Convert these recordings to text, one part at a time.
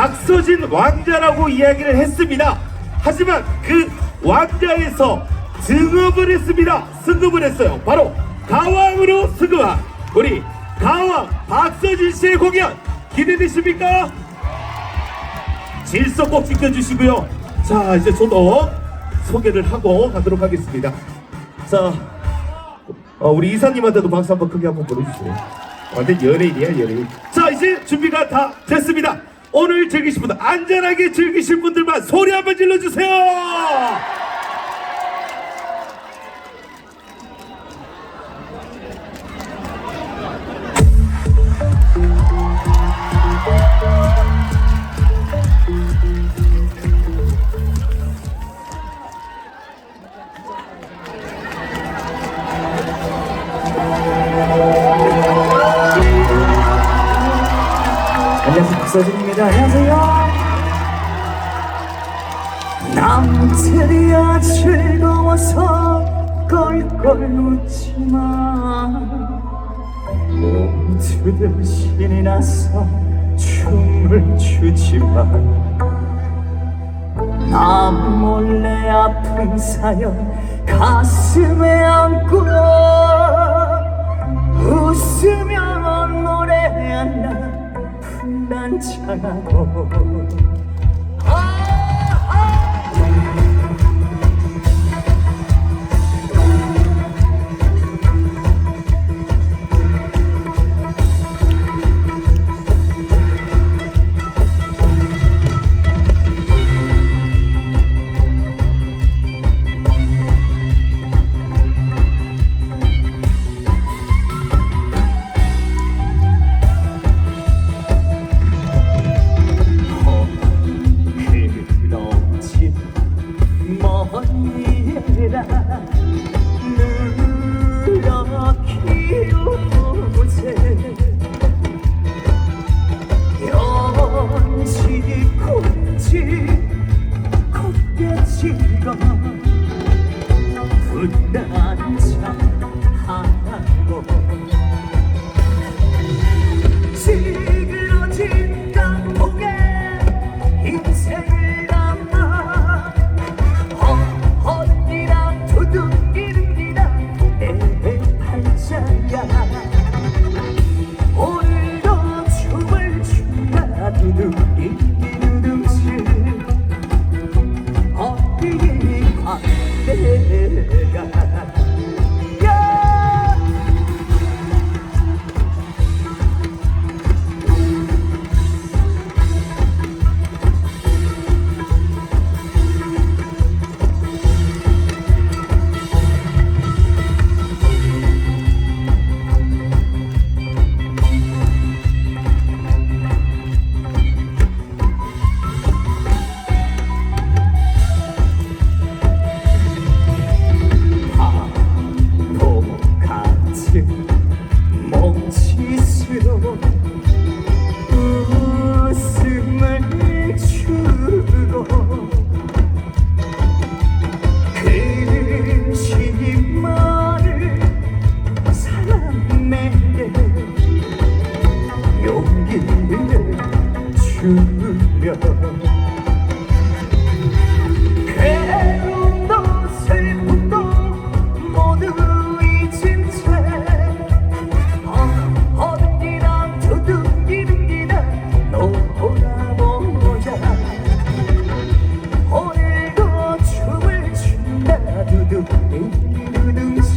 박서진 왕자라고 이야기를 했습니다. 하지만 그 왕자에서 승업을 했습니다. 승급을 했어요. 바로 가왕으로 승급한 우리 가왕 박서진 씨의 공연 기대되십니까? 질서 꼭 지켜주시고요. 자, 이제 저도 소개를 하고 가도록 하겠습니다. 자, 우리 이사님한테도 박수 한번 크게 한번 보내주세요. 완전 연예인이야, 연예인. 자, 이제 준비가 다 됐습니다. 오늘 즐기실 분들, 안전하게 즐기실 분들만 소리 한번 질러주세요. 안녕하세요, 박서진입니다. 안녕하세요. 남들이야 즐거워서 껄껄 웃지만 모두들 신이 나서 춤을 추지만 나 몰래 아픈 사연 가슴에 안고 웃으며 노래한다 난창하고 찌그러진 감옥에 인생을 담아 언니랑 두둥기는기다 내 팔자야 오늘도 춤을 춘다 두둥기 두둥실 어디 광대가 몽치스러운 웃음을 주고 근심만을 사랑내게 용기를 주며 괴로움도 슬픔도 모두 잊은 채 언니랑 두둥기둥기다 놀아보자 오늘도 춤을 춘다 두둥기두둥실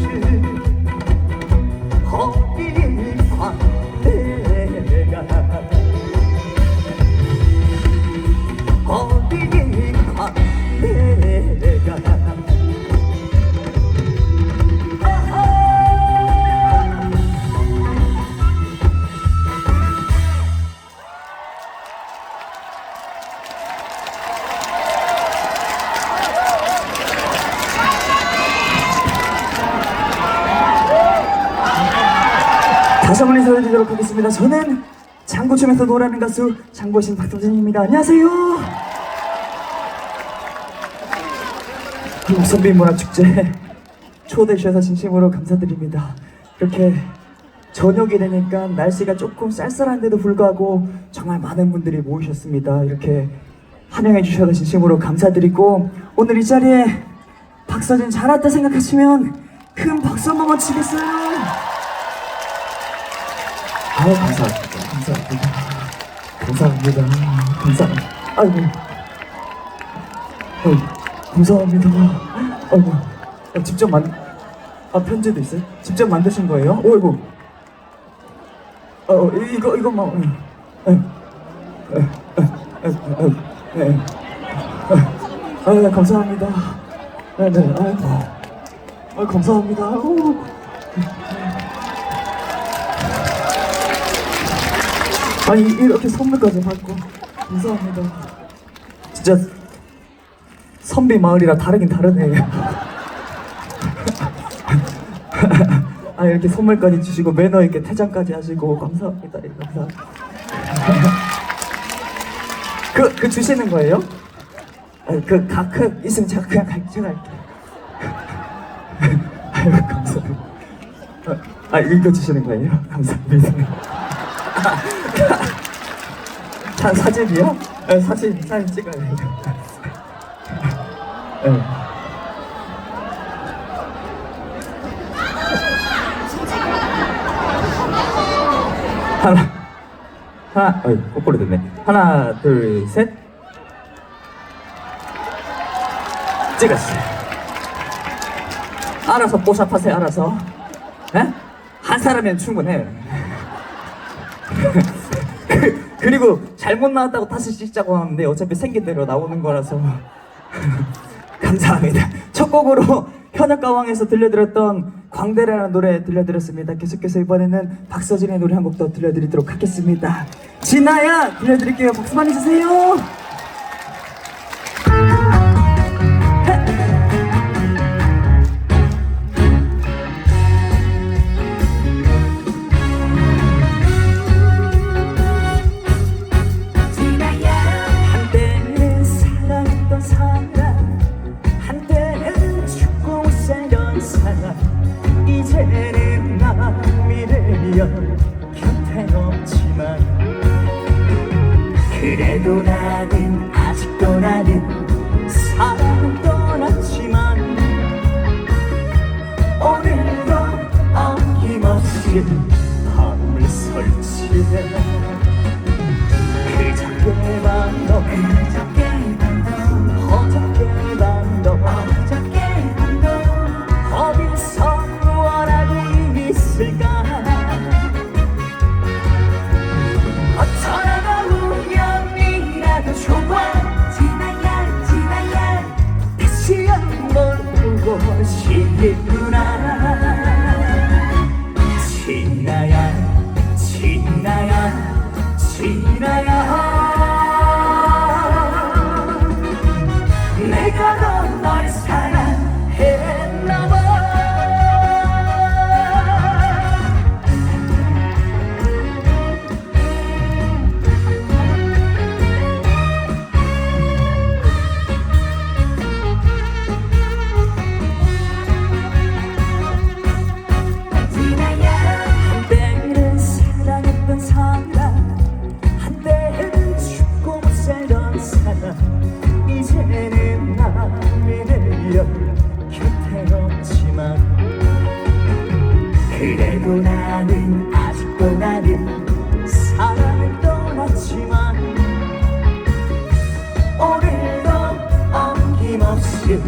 어디 광대가 어디 광대가 다시 한번 인사드리도록 하겠습니다. 저는 장구춤에서 노래하는 가수 장구신 박서진입니다. 안녕하세요. 한국선비문화축제 초대해 주셔서 진심으로 감사드립니다. 이렇게 저녁이 되니까 날씨가 조금 쌀쌀한데도 불구하고 정말 많은 분들이 모이셨습니다. 이렇게 환영해 주셔서 진심으로 감사드리고, 오늘 이 자리에 박서진 잘 왔다 생각하시면 큰 박수 한 번만 치겠어요? 아유, 감사합니다. 감사합니다. 감사합니다. 아이고. 감사합니다. 아이고. 직접 편지도 있어요? 직접 만드신 거예요? 어이구. 이것만. 감사합니다. 네네. 아이고. 감사합니다. 아니, 이렇게 선물까지 받고 감사합니다. 진짜 선비 마을이라 다르긴 다르네. 아, 이렇게 선물까지 주시고 매너 있게 퇴장까지 하시고 감사합니다. 감사합니다. 그 주시는 거예요? 그 있으면 제가 그냥 제가 할게요. 아유, 감사합니다. 이거 주시는 거예요? 감사합니다. 사진이요? 사진 찍어야 돼요. 네. 거꾸로 됐네. 하나, 둘, 셋. 찍었어요. 알아서 뽀샵하세요. 알아서. 에? 한 사람이면 충분해요. 그리고 잘못 나왔다고 다시 찍자고 하는데 어차피 생긴 대로 나오는 거라서. 감사합니다. 첫 곡으로 현악가왕에서 들려드렸던 광대라는 노래 들려드렸습니다. 계속해서 이번에는 박서진의 노래 한 곡 더 들려드리도록 하겠습니다. 진아야 들려드릴게요. 박수 많이 주세요. 이제는 남이 되면 곁에 없지만 그래도 나는 아직도 나는 사랑은 떠났지만 오늘도 어김없이 밤을 설치해 그저께 밤도 어디서 무엇하고 있을까 어쩌다가 우연이라도 좋아 진아야 다시 한번 보고 싶구나 내가 널 사랑했나봐 한때는 사랑했던 사람 한때는 죽고 못 살던 사람 이제는 남이 되려 곁에 없지만 그래도 나는 아직도 나는 사랑을 떠났지만 오늘도 어김없이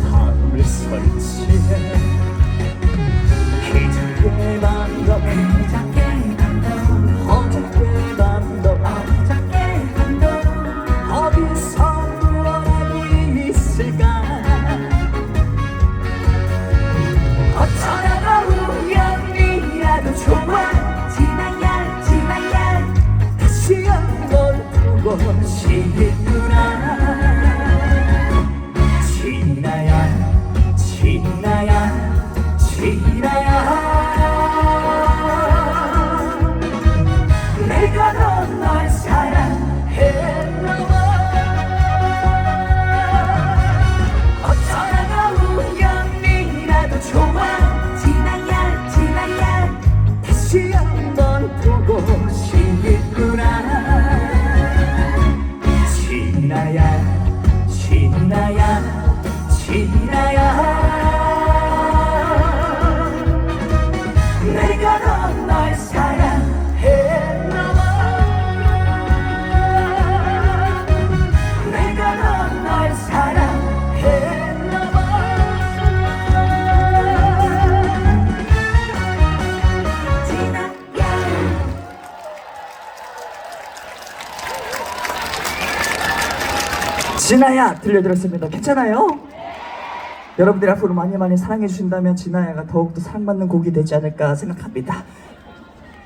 밤을 설치해 그저께 밤도 어저께 밤도 어디서 무엇하고 있을까 어쩌다가 우연이라도 좋아 진아야 다시 한번 보고 싶구나 내가 널 사랑했나봐 어쩌다가 우연이라도 좋아 진아야 다시 진아야 진아야 진아야 내가 넌 사랑했나봐 내가 넌 사랑했나봐 진아야 진아야 들려드렸습니다. 괜찮아요? 여러분들이 앞으로 많이 많이 사랑해 주신다면 진아야가 더욱더 사랑받는 곡이 되지 않을까 생각합니다.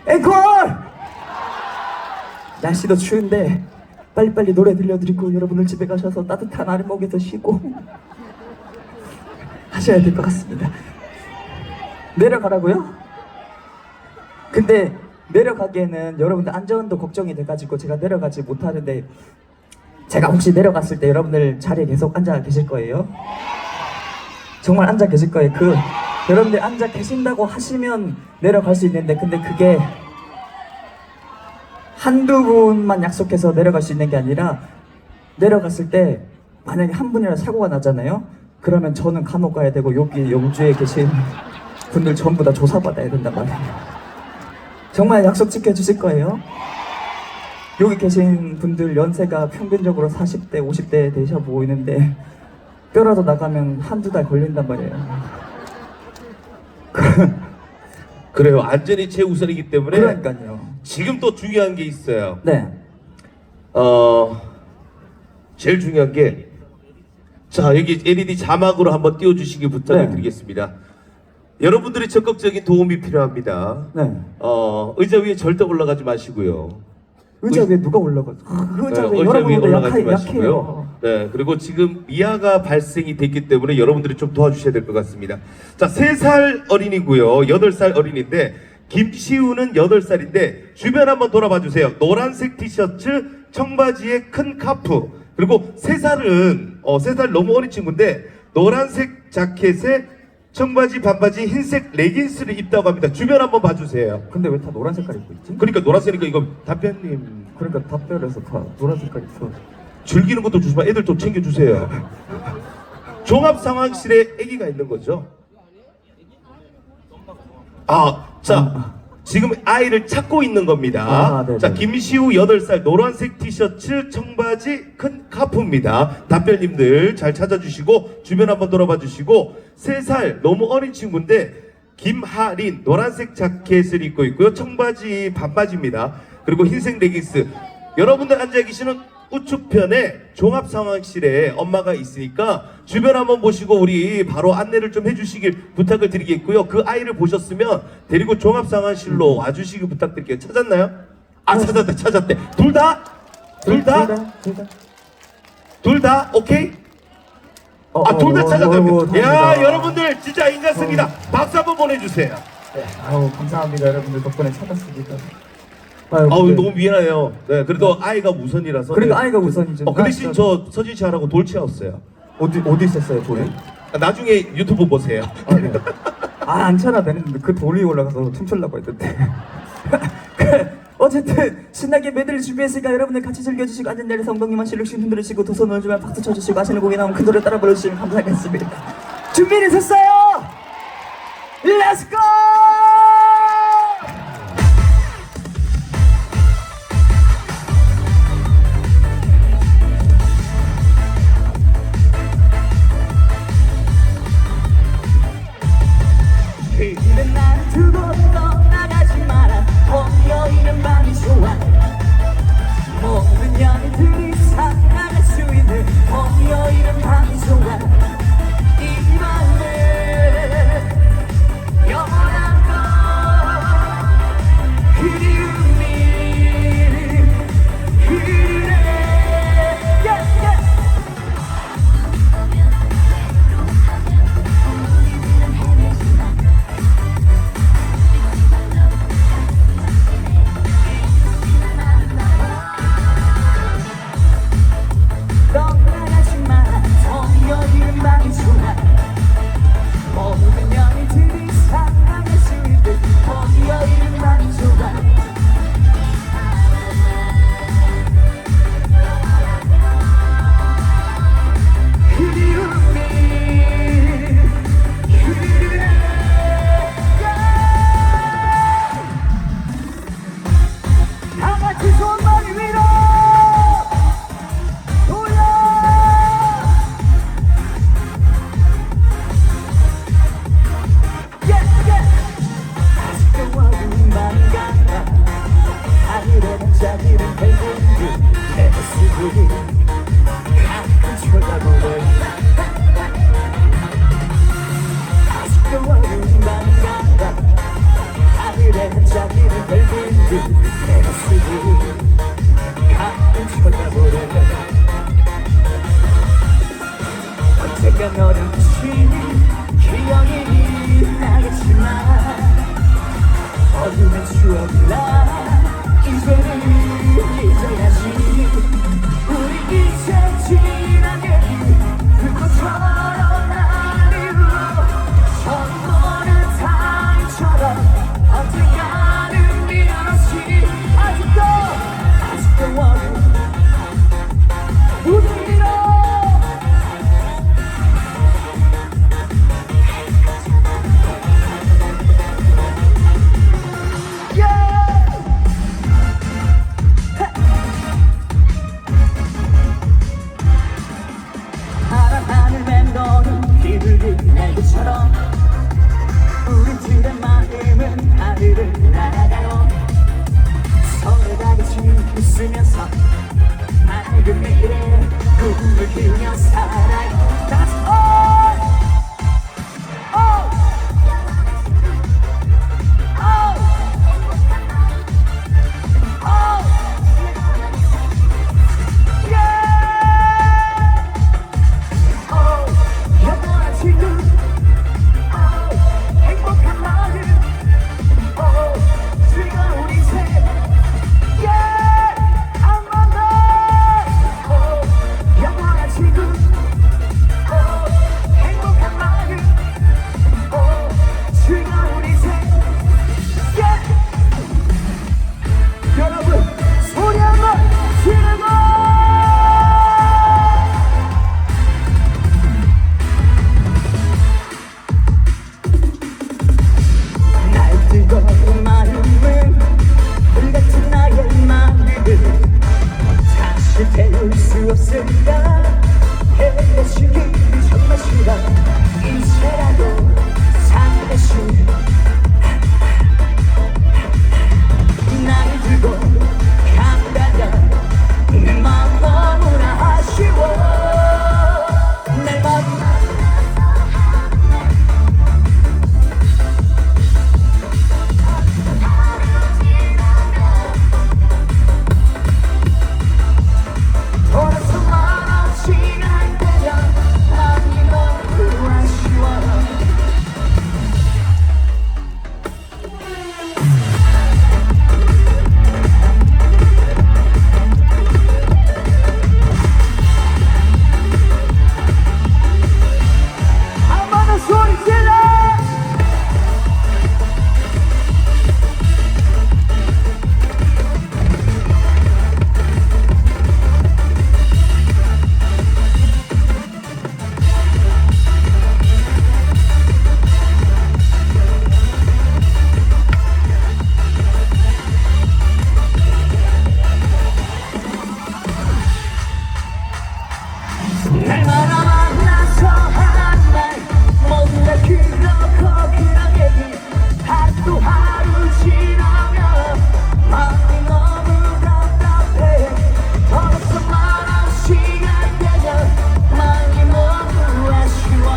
앵콜! 날씨도 추운데 빨리빨리 노래 들려드리고 여러분들 집에 가셔서 따뜻한 아랫목에서 쉬고 하셔야 될 것 같습니다. 내려가라고요? 근데 내려가기에는 여러분들 안전도 걱정이 돼가지고 제가 내려가지 못하는데 제가 혹시 내려갔을 때 여러분들 자리에 계속 앉아 계실 거예요? 정말 앉아 계실 거예요. 여러분들 앉아 계신다고 하시면 내려갈 수 있는데 근데 그게 한두 분만 약속해서 내려갈 수 있는 게 아니라 내려갔을 때 만약에 한 분이라 사고가 나잖아요. 그러면 저는 감옥 가야 되고 여기 영주에 계신 분들 전부 다 조사받아야 된단 말이에요. 정말 약속 지켜주실 거예요? 여기 계신 분들 연세가 평균적으로 40대, 50대 되셔 보이는데 뼈라도 나가면 한두 달 걸린단 말이에요. 그래요. 안전이 최우선이기 때문에 그러니까요. 지금 또 중요한 게 있어요. 네. 제일 중요한 게 자, 여기 LED 자막으로 한번 띄워주시기 부탁을 네. 드리겠습니다. 여러분들의 적극적인 도움이 필요합니다. 네. 의자 위에 절대 올라가지 마시고요. 의자 위에 누가 올라가? 의자 위에 의자 위에 여러분보다 올라가지 마시고요. 약해요. 네, 그리고 지금 미아가 발생이 됐기 때문에 여러분들이 좀 도와주셔야 될 것 같습니다. 자, 3살 어린이고요. 8살 어린인데 김시우는 8살인데 주변 한번 돌아봐 주세요. 노란색 티셔츠, 청바지에 큰 카프. 그리고 3살은 3살 너무 어린 친구인데 노란색 자켓에 청바지, 반바지, 흰색 레깅스를 입다고 합니다. 주변 한번 봐주세요. 근데 왜 다 노란 색깔 입고 있지? 그러니까 노란색이니까 이거 답변님 그러니까 답변에서 다 노란 색깔 입어. 즐기는 것도 주지만 애들 좀 챙겨주세요. 종합상황실에 아기가 있는 거죠. 자, 지금 아이를 찾고 있는 겁니다. 네네. 자, 김시우 8살 노란색 티셔츠, 청바지, 큰 카프입니다. 답변님들 잘 찾아주시고 주변 한번 돌아봐 주시고 3살 너무 어린 친구인데 김하린 노란색 자켓을 입고 있고요. 청바지, 반바지입니다. 그리고 흰색 레깅스. 여러분들 앉아 계시는 우측편에 종합상황실에 엄마가 있으니까 주변 한번 보시고 우리 바로 안내를 좀 해주시길 부탁을 드리겠고요. 그 아이를 보셨으면 데리고 종합상황실로 와주시길 부탁드릴게요. 찾았나요? 찾았대. 둘 다? 둘 다. 둘 다? 오케이? 둘 다 찾았답니다. 야, 여러분들 진짜 인간습니다. 박수 한번 보내주세요. 네, 감사합니다. 여러분들 덕분에 찾았습니다. 너무 미안해요. 네, 그래도 아이가 우선이라서. 그러니까 아이가 우선이죠. 그 대신 저 서진 씨하고 돌치였어요. 어디 있었어요, 돌이? 나중에 유튜브 보세요. 네. 안 쳐나 되는데 그 돌 위에 올라가서 춤추려고 했는데. 어쨌든 신나게 메들리 준비했으니까 여러분들 같이 즐겨주시고 앉은 자리에서 엉덩이만 실룩실룩 흔들으시고 두 손을 주면 박수 쳐주시고 하시는 곡이 나오면 그 노래 따라 불러주시면 감사하겠습니다. 준비되셨어요? 렛츠고! 그는 나를 두고 떠나가지 마라 봄여이는 밤이 좋아 모든 연인들이 살아갈 수 있는 봄여이는 밤이 좋아 이 밤을 영원히 모습이 가끔 쳐다보네. 아직도 어른만가 하늘에 한짝이는 별빛 내 모습이 가끔 쳐다보네. 언젠가 너를 다시 기억이 나겠지만 어둠의 추억이라 이제는 잊어야지. 우리 이제 진하게 불꽃처럼 나를 처음 보는 타임처럼 언젠가는 미안하지. 아직도 원해 우리로 파란 하늘 맴도는 비둘기 날개처럼 우리 둘의 마음은 하늘을 날아가요. 서로 다 같이 웃으면서 밝은 미래에 꿈을 키우며 살아요. 다 같이 영원한 지금 행복한 마음 즐거운 인생 한 번 더 영원한 지금 행복한 마음 즐거운 인생 여러분 소리 한번 지르고 날 뜨거운 마음은 불같은 나의 마음을 다시 태울 수 없을까. 헤어지기 정말 싫어. 이제라도 살듯이 날 들고 간다면 내 마음 너무나 아쉬워. 내 마음 돌아서 말없이 갈 때면 마음이 너무 아쉬워. 한 번 더 소리 질러. 날마다 만나서 하는 말 모두 다 그렇고 그런 얘기. 하루 하루 지나면 마음이 너무 답답해. 벌써 말없이 갈 때면 마음이 너무 아쉬워.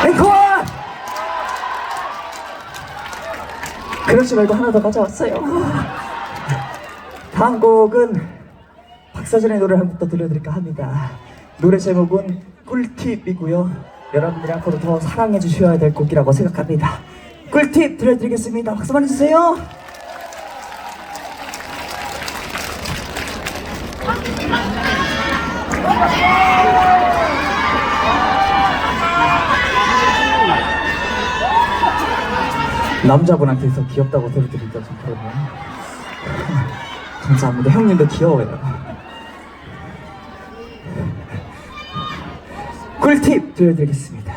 앵콜! 그러지 말고 하나 더 가져왔어요. 다음 곡은 박서진의 노래를 한 곡 더 들려드릴까 합니다. 노래 제목은 꿀팁이고요. 여러분들이 앞으로 더 사랑해 주셔야 될 곡이라고 생각합니다. 꿀팁 들려드리겠습니다. 박수 많이 주세요. 남자분한테서 귀엽다고 들려드리니까 좀 그러네요. 감사합니다. 형님도 귀여워요. 꿀팁 들려드리겠습니다.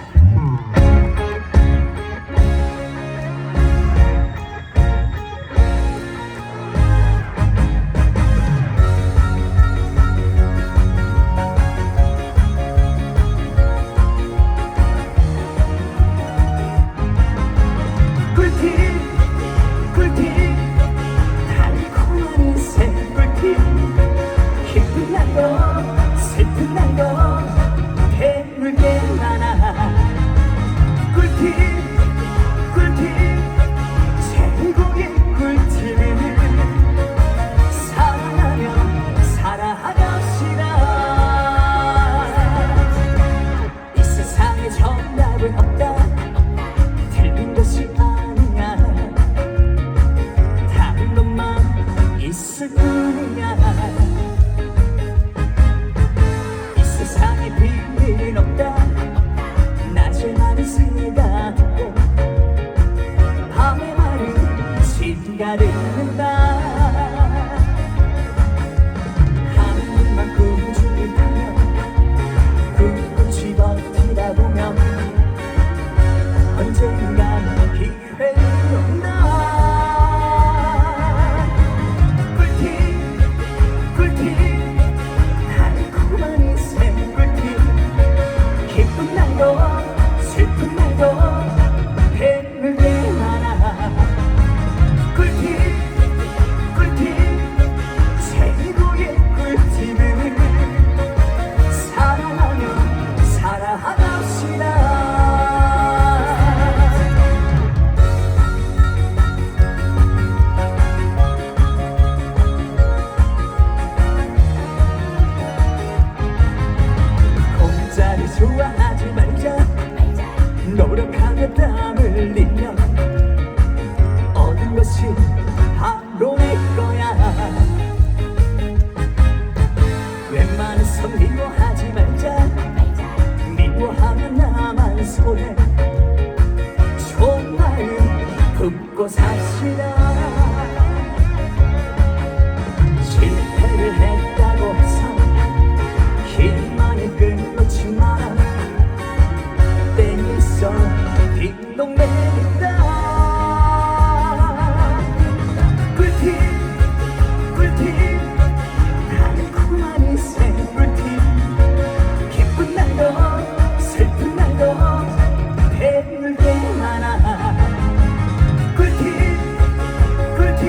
소리가 듣는다. 하늘만 꿈중이다면 꿈꽃이 버티다 보면 언젠가 기회는 온다. 꿀팁 꿀팁 달콤한 인생 꿀팁. 기쁜 날도 슬픈 날도 해낼 게 많아. 꿀팁 꿀팁 최고의 꿀팁을 사랑하며 살아갑시다. 공짜를 좋아하지 말자. 노력하며 땀 흘리며 얻은 것이 바로 내 거야. 웬만해서 미워하지 말자. 미워하면 나만 손해. 좋은 마음 품고 삽시다. 실패를 했다고 해서 희망을 끊놓지 마라. 땡있어 딩동댕이다. 꿀팁 꿀팁 달콤한 인생 꿀팁. 기쁜 날도 슬픈 날도 해낼 게 많아. 꿀팁 꿀팁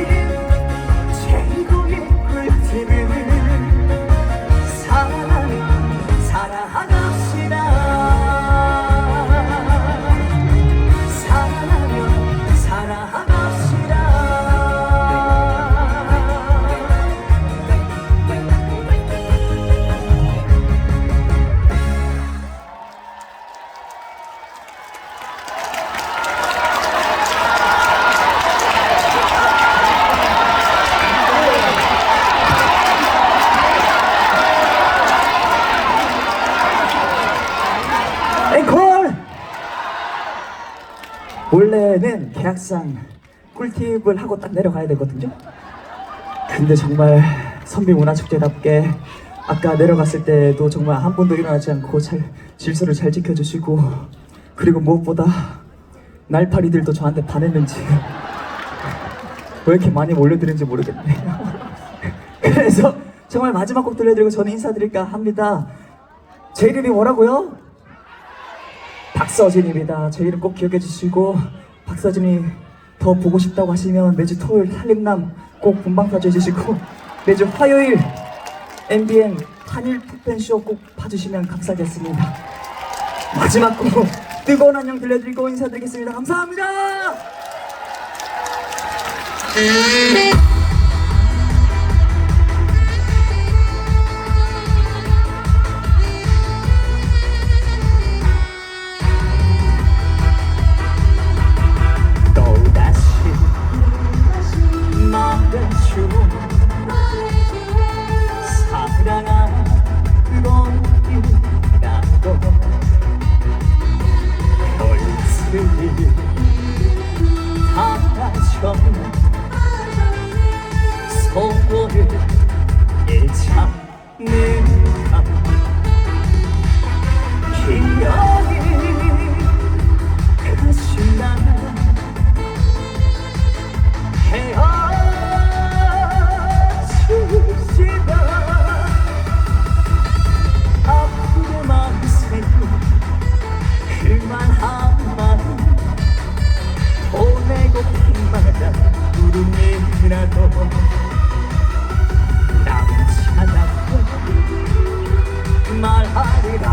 최고의 꿀팁을 사랑하며 살아갑시다. 사랑하며 살아갑시다. 앵콜! 원래는 계약상 꿀팁을 하고 딱 내려가야 되거든요. 근데 정말 선비문화축제답게 아까 내려갔을 때도 정말 한 번도 일어나지 않고 질서를 잘 지켜주시고, 그리고 무엇보다 날파리들도 저한테 반했는지 왜 이렇게 많이 몰려드는지 모르겠네요. 그래서 정말 마지막 곡 들려드리고 저는 인사드릴까 합니다. 제 이름이 뭐라고요? 박서진입니다. 제 이름 꼭 기억해 주시고, 박서진이 더 보고 싶다고 하시면 매주 토요일 살림남 꼭 본방 봐주시고, 매주 화요일 MBN 한일 푸펜쇼 꼭 봐주시면 감사하겠습니다. 마지막 곡 뜨거운 안녕 들려드리고 인사드리겠습니다. 감사합니다. 또다시 말해줘. 사랑하고 있다고 벌써 다쳐 소원을 일참는가. 기억이 가신다. 헤어지시다. 앞으로 마세요. 그만 한마디 보내고 핀마다 구름이라도 남지 않았고 말하리라.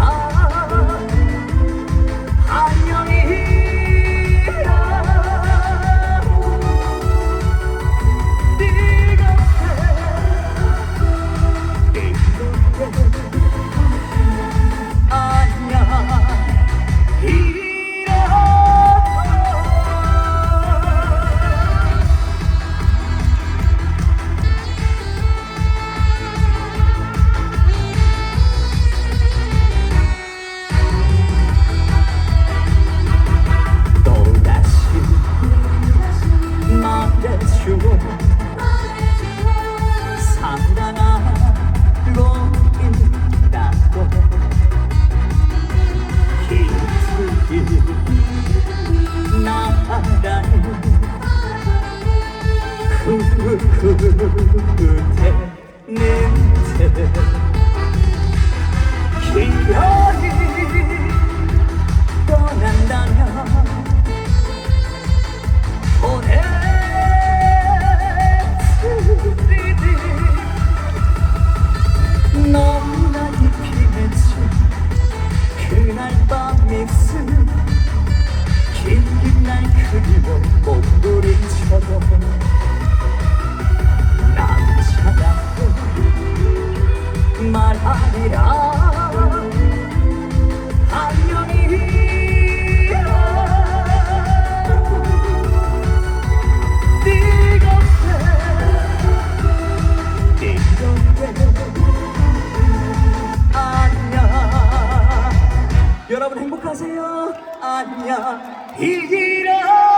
가세요. 안녕. 이기라.